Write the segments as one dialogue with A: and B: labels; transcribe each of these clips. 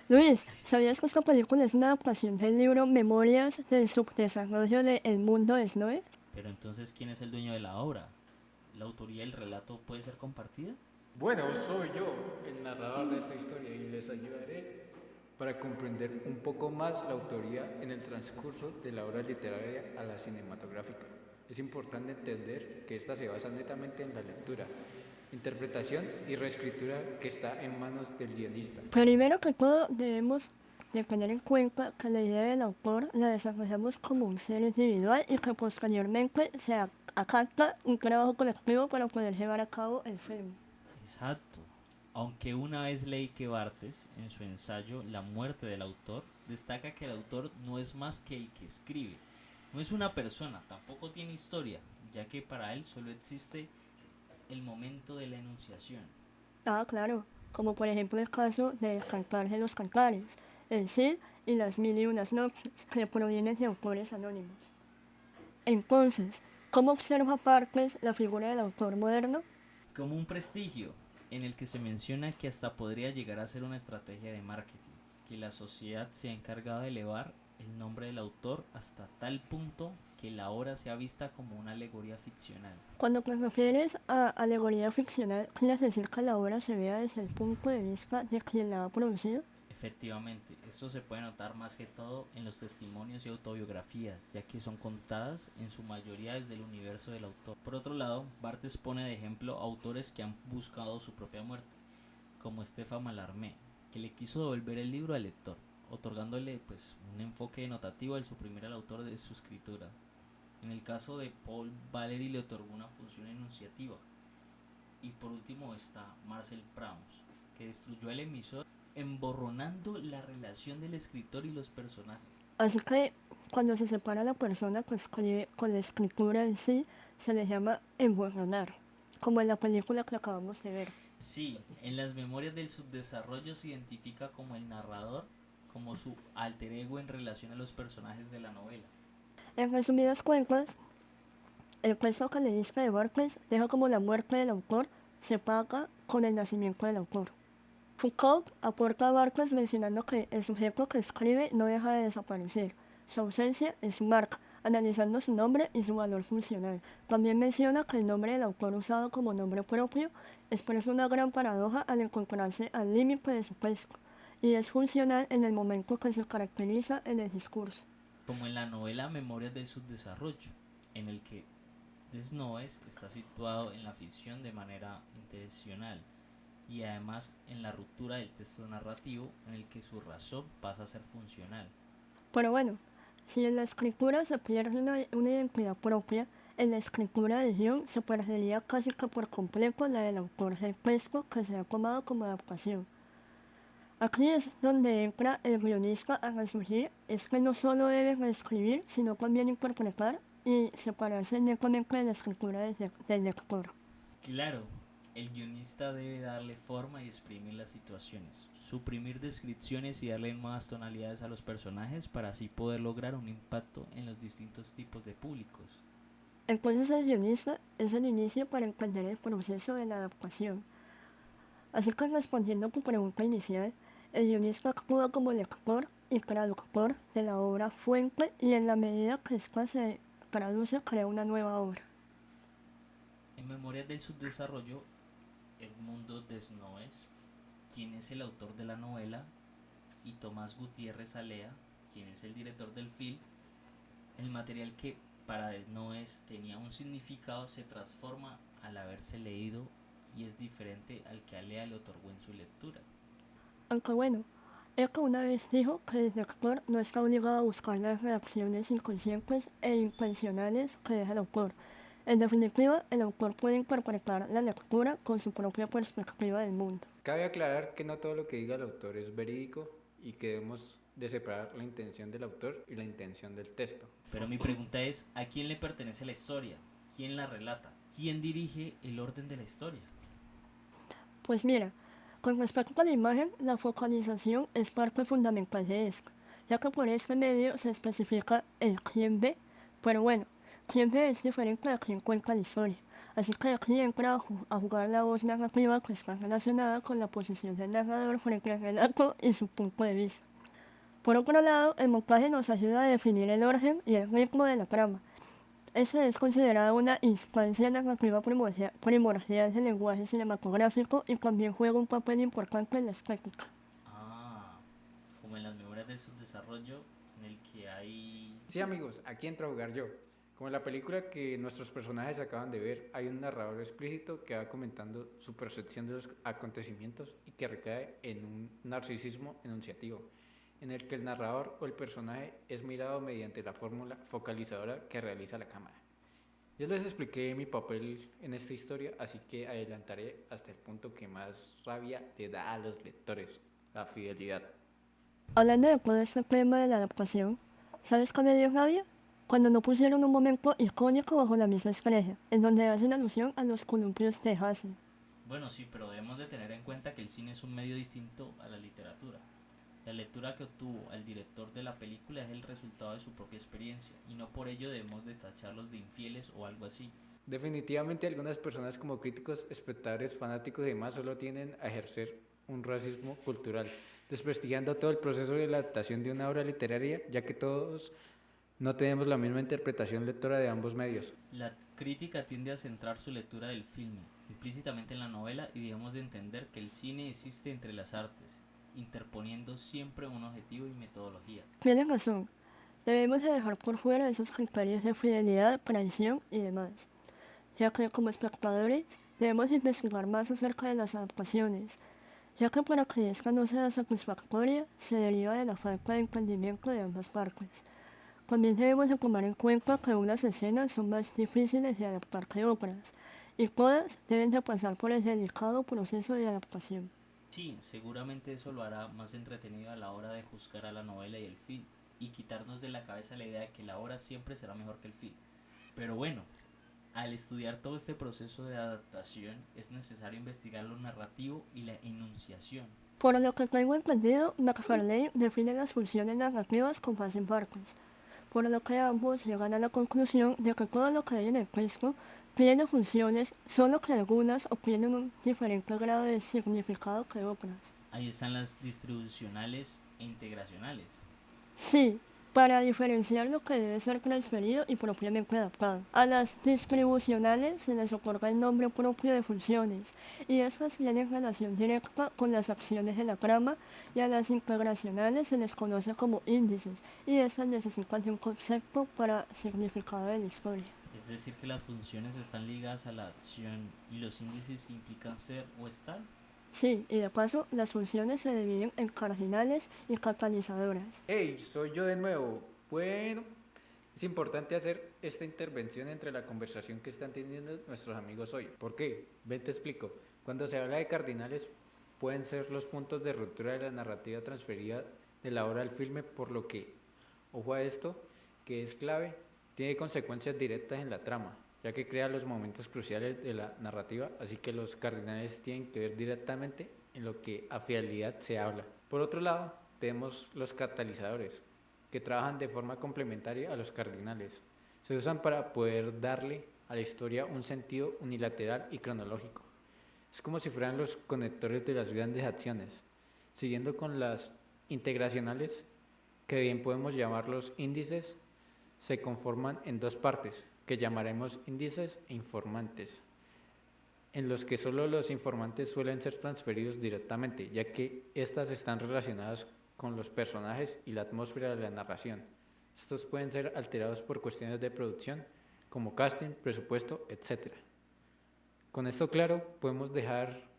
A: Luis, ¿sabías que esta película es una adaptación del libro Memorias del subdesarrollo de El mundo de Snow?
B: Pero entonces, ¿quién es el dueño de la obra? ¿La autoría del relato puede ser compartida?
C: Bueno, soy yo, el narrador de esta historia, y les ayudaré para comprender un poco más la autoría en el transcurso de la obra literaria a la cinematográfica. Es importante entender que esta se basa netamente en la lectura, interpretación y reescritura que está en manos del guionista.
A: Primero que todo, debemos de tener en cuenta que la idea del autor la desarrollamos como un ser individual y que posteriormente acata un trabajo colectivo para poder llevar a cabo el film.
B: Exacto. Aunque una vez leí que Barthes, en su ensayo La muerte del autor, destaca que el autor no es más que el que escribe. No es una persona, tampoco tiene historia, ya que para él solo existe el momento de la enunciación.
A: Ah, claro, como por ejemplo el caso del Cantar de los Cantares, el Cid y las Mil y Unas Noches, que provienen de autores anónimos. Entonces, ¿cómo observa Parques la figura del autor moderno?
B: Como un prestigio, en el que se menciona que hasta podría llegar a ser una estrategia de marketing, que la sociedad se ha encargado de elevar el nombre del autor hasta tal punto que la obra sea vista como una alegoría ficcional.
A: Cuando te refieres a alegoría ficcional, ¿quieres decir que la obra se vea desde el punto de vista de quien la ha producido?
B: Efectivamente, esto se puede notar más que todo en los testimonios y autobiografías, ya que son contadas en su mayoría desde el universo del autor. Por otro lado, Barthes pone de ejemplo autores que han buscado su propia muerte, como Stéphane Mallarmé, que le quiso devolver el libro al lector, otorgándole un enfoque notativo al suprimir al autor de su escritura. En el caso de Paul Valéry le otorgó una función enunciativa. Y por último está Marcel Proust, que destruyó el emisor emborronando la relación del escritor y los personajes.
A: Así que cuando se separa la persona que escribe con la escritura en sí, se le llama emborronar, como en la película que acabamos de ver.
B: Sí, en las memorias del subdesarrollo se identifica como el narrador, como su alter ego en relación a los personajes de la novela.
A: En resumidas cuentas, el texto que leíste de Borges deja como la muerte del autor se paga con el nacimiento del autor. Foucault aporta a Borges mencionando que el sujeto que escribe no deja de desaparecer. Su ausencia es su marca, analizando su nombre y su valor funcional. También menciona que el nombre del autor usado como nombre propio expresa una gran paradoja al encontrarse al límite de su texto y es funcional en el momento que se caracteriza en el discurso.
B: Como en la novela Memorias del subdesarrollo, en el que Desnoes está situado en la ficción de manera intencional y además en la ruptura del texto narrativo en el que su razón pasa a ser funcional.
A: Pero bueno, si en la escritura se pierde una identidad propia, en la escritura de guión se perdería casi que por completo la del autor del texto que se ha tomado como adaptación. Aquí es donde entra el guionista a resurgir, es que no solo debe reescribir, sino también interpretar y separarse netamente de la escritura del lector.
B: Claro, el guionista debe darle forma y exprimir las situaciones, suprimir descripciones y darle nuevas tonalidades a los personajes para así poder lograr un impacto en los distintos tipos de públicos.
A: Entonces el guionista es el inicio para entender el proceso de la adaptación. Así que respondiendo a tu pregunta inicial, el guionista actúa como lector y traductor de la obra fuente y en la medida que ésta se traduce crea una nueva obra.
B: En Memorias del Subdesarrollo, Edmundo Desnoes, quien es el autor de la novela, y Tomás Gutiérrez Alea, quien es el director del film, el material que para Desnoes tenía un significado se transforma al haberse leído y es diferente al que Alea le otorgó en su lectura.
A: Aunque bueno, Eco una vez dijo que el lector no está obligado a buscar las reacciones inconscientes e intencionales que deja el autor. En definitiva, el autor puede interpretar la lectura con su propia perspectiva del mundo.
C: Cabe aclarar que no todo lo que diga el autor es verídico y que debemos de separar la intención del autor y la intención del texto.
B: Pero mi pregunta es, ¿a quién le pertenece la historia? ¿Quién la relata? ¿Quién dirige el orden de la historia?
A: Pues mira, con respecto a la imagen, la focalización es parte fundamental de esto, ya que por este medio se especifica el quién ve, pero bueno, quién ve es diferente a quien cuenta la historia. Así que aquí entra a jugar la voz narrativa que está relacionada con la posición del narrador frente al relato y su punto de vista. Por otro lado, el montaje nos ayuda a definir el orden y el ritmo de la trama. Esa es considerada una instancia narrativa primordial del lenguaje cinematográfico y también juega un papel importante en la estética.
B: Ah, como en las memorias del subdesarrollo, en el que hay...
C: Sí, amigos, aquí entro a jugar yo. Como en la película que nuestros personajes acaban de ver, hay un narrador explícito que va comentando su percepción de los acontecimientos y que recae en un narcisismo enunciativo, en el que el narrador o el personaje es mirado mediante la fórmula focalizadora que realiza la cámara. Yo les expliqué mi papel en esta historia, así que adelantaré hasta el punto que más rabia le da a los lectores, la fidelidad.
A: Hablando de todo este tema de la adaptación, ¿sabes qué me dio rabia? Cuando no pusieron un momento icónico bajo la misma estrella, en donde hacen alusión a los columpios de Hassel.
B: Bueno, sí, pero debemos de tener en cuenta que el cine es un medio distinto a la literatura. La lectura que obtuvo el director de la película es el resultado de su propia experiencia, y no por ello debemos de tacharlos de infieles o algo así.
C: Definitivamente algunas personas como críticos, espectadores, fanáticos y demás solo tienden a ejercer un racismo cultural, desprestigiando todo el proceso de la adaptación de una obra literaria, ya que todos no tenemos la misma interpretación lectora de ambos medios.
B: La crítica tiende a centrar su lectura del filme implícitamente en la novela y debemos de entender que el cine existe entre las artes, interponiendo siempre un objetivo y metodología.
A: Tienes razón, debemos de dejar por fuera esos criterios de fidelidad, traición y demás, ya que como espectadores debemos investigar más acerca de las adaptaciones, ya que para que esta no sea satisfactoria se deriva de la falta de entendimiento de ambas partes. También debemos de tomar en cuenta que unas escenas son más difíciles de adaptar que otras, y todas deben de pasar por el delicado proceso de adaptación.
B: Sí, seguramente eso lo hará más entretenido a la hora de juzgar a la novela y el film, y quitarnos de la cabeza la idea de que la obra siempre será mejor que el film. Pero bueno, al estudiar todo este proceso de adaptación es necesario investigar lo narrativo y la enunciación.
A: Por lo que tengo entendido, McFarlane define las funciones narrativas con base en partes, por lo que ambos llegan a la conclusión de que todo lo que hay en el texto tiene funciones, solo que algunas obtienen un diferente grado de significado que otras.
B: Ahí están las distribucionales e integracionales.
A: Sí, para diferenciar lo que debe ser transferido y propiamente adaptado. A las distribucionales se les otorga el nombre propio de funciones, y estas tienen relación directa con las acciones de la trama, y a las integracionales se les conoce como índices, y estas necesitan de un concepto para significado de la historia.
B: Es decir, que las funciones están ligadas a la acción y los índices implican ser o estar.
A: Sí, y de paso, las funciones se dividen en cardinales y catalizadoras.
C: ¡Hey! Soy yo de nuevo. Bueno, es importante hacer esta intervención entre la conversación que están teniendo nuestros amigos hoy. ¿Por qué? Ven, te explico. Cuando se habla de cardinales, pueden ser los puntos de ruptura de la narrativa transferida de la obra al filme, por lo que, ojo a esto, que es clave, tiene consecuencias directas en la trama, ya que crea los momentos cruciales de la narrativa, así que los cardinales tienen que ver directamente en lo que a fidelidad se habla. Por otro lado, tenemos los catalizadores, que trabajan de forma complementaria a los cardinales. Se usan para poder darle a la historia un sentido unilateral y cronológico. Es como si fueran los conectores de las grandes acciones. Siguiendo con las integracionales, que bien podemos llamarlos índices, se conforman en dos partes, que llamaremos índices e informantes, en los que solo los informantes suelen ser transferidos directamente, ya que éstas están relacionadas con los personajes y la atmósfera de la narración. Estos pueden ser alterados por cuestiones de producción, como casting, presupuesto, etc. Con esto claro, podemos dejar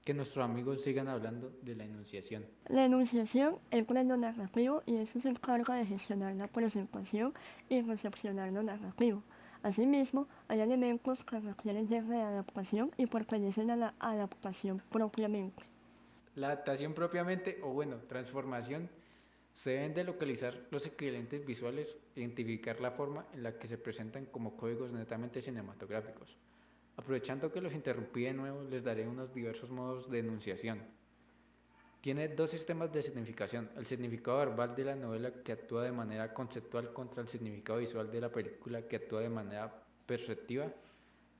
C: que nuestros amigos sigan hablando de la enunciación.
A: La enunciación entra en lo narrativo y eso se encarga de gestionar la presentación y recepcionar lo narrativo. Asimismo, hay elementos que requieren de readaptación y pertenecen a la adaptación propiamente.
C: La adaptación propiamente, o bueno, transformación, se deben de localizar los equivalentes visuales e identificar la forma en la que se presentan como códigos netamente cinematográficos. Aprovechando que los interrumpí de nuevo, les daré unos diversos modos de enunciación. Tiene dos sistemas de significación: el significado verbal de la novela, que actúa de manera conceptual, contra el significado visual de la película, que actúa de manera perceptiva.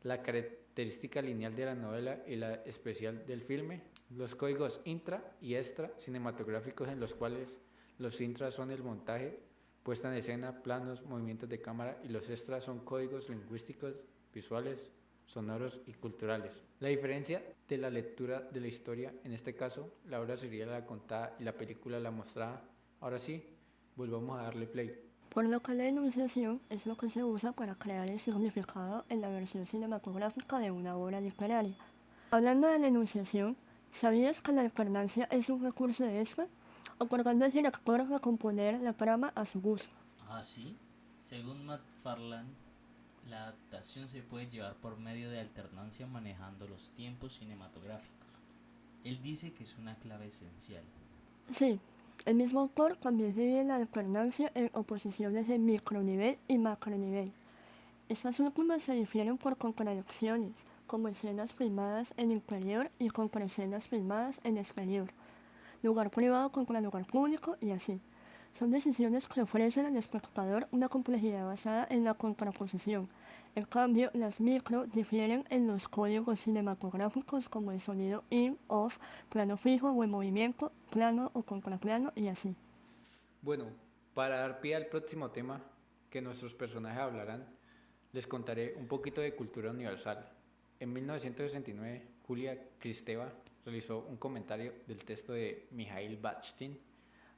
C: la característica lineal de la novela y la especial del filme, los códigos intra y extra cinematográficos en los cuales los intras son el montaje, puesta en escena, planos, movimientos de cámara y los extras son códigos lingüísticos, visuales, sonoros y culturales. La diferencia de la lectura de la historia, en este caso, la obra sería la contada y la película la mostrada. Ahora sí, volvamos a darle play.
A: Por lo que la enunciación es lo que se usa para crear el significado en la versión cinematográfica de una obra literaria. Hablando de la enunciación, ¿sabías que la alternancia es un recurso de este, otorgando al director a componer la trama a su gusto?
B: Ah, sí. Según McFarlane, la adaptación se puede llevar por medio de alternancia manejando los tiempos cinematográficos. Él dice que es una clave esencial.
A: Sí, el mismo autor también divide la alternancia en oposiciones de micronivel y macronivel. Estas últimas se difieren por contradicciones, como escenas filmadas en interior y contra escenas filmadas en exterior, lugar privado contra lugar público y así. Son decisiones que ofrecen al espectador una complejidad basada en la contraposición. En cambio, las micro difieren en los códigos cinematográficos como el sonido in, off, plano fijo o en movimiento, plano o contraplano y así.
C: Bueno, para dar pie al próximo tema que nuestros personajes hablarán, les contaré un poquito de cultura universal. En 1969, Julia Kristeva realizó un comentario del texto de Mikhail Bakhtin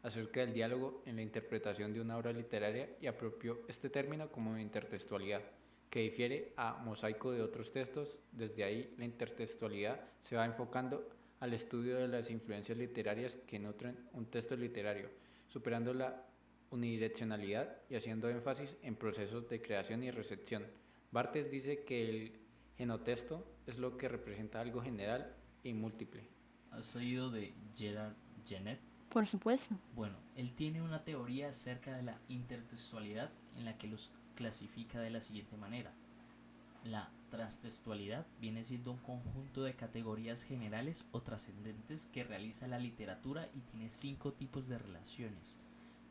C: acerca del diálogo en la interpretación de una obra literaria y apropió este término como intertextualidad, que difiere a mosaico de otros textos. Desde ahí, la intertextualidad se va enfocando al estudio de las influencias literarias que nutren un texto literario, superando la unidireccionalidad y haciendo énfasis en procesos de creación y recepción. Barthes dice que el genotexto es lo que representa algo general y múltiple.
B: ¿Has oído de Gerard Genet?
A: Por supuesto.
B: Bueno, él tiene una teoría acerca de la intertextualidad en la que los clasifica de la siguiente manera. La transtextualidad viene siendo un conjunto de categorías generales o trascendentes que realiza la literatura y tiene 5 tipos de relaciones.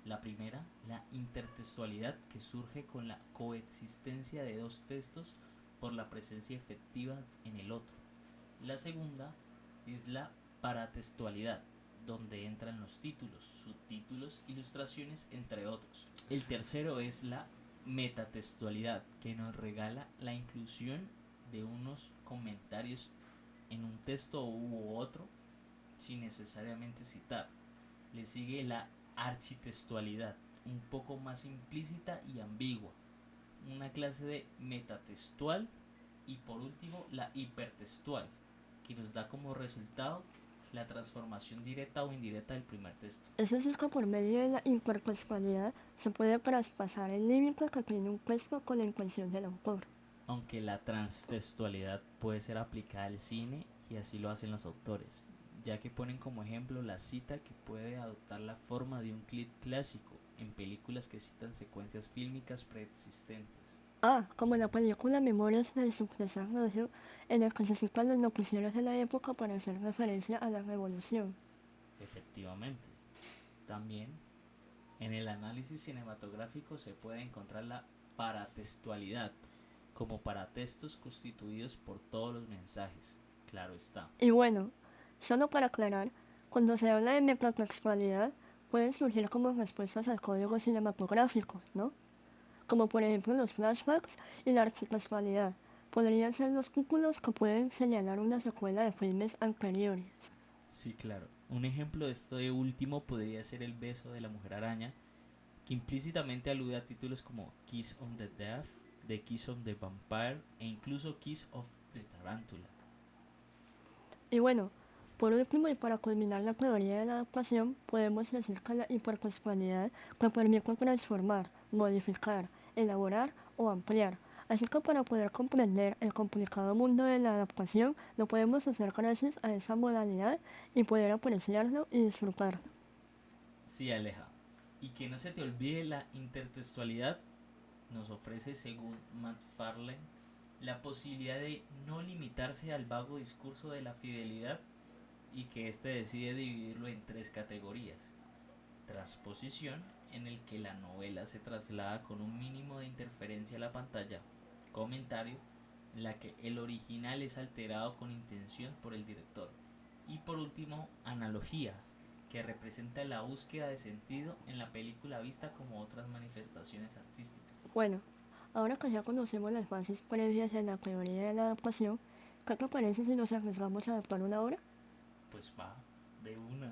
B: La primera, la intertextualidad, que surge con la coexistencia de dos textos por la presencia efectiva en el otro. La segunda es la paratextualidad, donde entran los títulos, subtítulos, ilustraciones, entre otros. El tercero es la metatextualidad, que nos regala la inclusión de unos comentarios en un texto u otro sin necesariamente citar. Le sigue la architextualidad, un poco más implícita y ambigua, una clase de metatextual, y por último la hipertextual, que nos da como resultado la transformación directa o indirecta del primer texto.
A: Es decir, que por medio de la intertextualidad se puede traspasar el límite que tiene un texto con la intención del autor.
B: Aunque la transtextualidad puede ser aplicada al cine, y así lo hacen los autores, ya que ponen como ejemplo la cita, que puede adoptar la forma de un clip clásico en películas que citan secuencias fílmicas preexistentes.
A: Ah, como la película Memorias del Subcesar Rojo, en el que se citan los noticieros de la época para hacer referencia a la revolución.
B: Efectivamente. También en el análisis cinematográfico se puede encontrar la paratextualidad, como paratextos constituidos por todos los mensajes, claro está.
A: Y bueno, solo para aclarar, cuando se habla de metatextualidad, pueden surgir como respuestas al código cinematográfico, ¿no? Como por ejemplo los flashbacks y la arquitectualidad. Podrían ser los títulos que pueden señalar una secuela de filmes anteriores.
B: Sí, claro. Un ejemplo de esto de último podría ser El beso de la mujer araña, que implícitamente alude a títulos como Kiss of the Death, The Kiss of the Vampire e incluso Kiss of the Tarantula.
A: Y bueno, por último y para culminar la teoría de la adaptación, podemos decir que la hipertextualidad que permite transformar, modificar, elaborar o ampliar. Así que para poder comprender el complicado mundo de la adaptación, lo podemos hacer gracias a esa modalidad y poder apreciarlo y disfrutarlo.
B: Sí, Aleja. Y que no se te olvide, la intertextualidad nos ofrece, según McFarlane, la posibilidad de no limitarse al vago discurso de la fidelidad, y que éste decide dividirlo en 3 categorías. Transposición, en el que la novela se traslada con un mínimo de interferencia a la pantalla. Comentario, en la que el original es alterado con intención por el director. Y por último, analogía, que representa la búsqueda de sentido en la película vista como otras manifestaciones artísticas.
A: Bueno, ahora que ya conocemos las bases previas de la teoría de la adaptación, ¿qué te parece si nos arriesgamos a adaptar una obra?
B: Pues va, de una.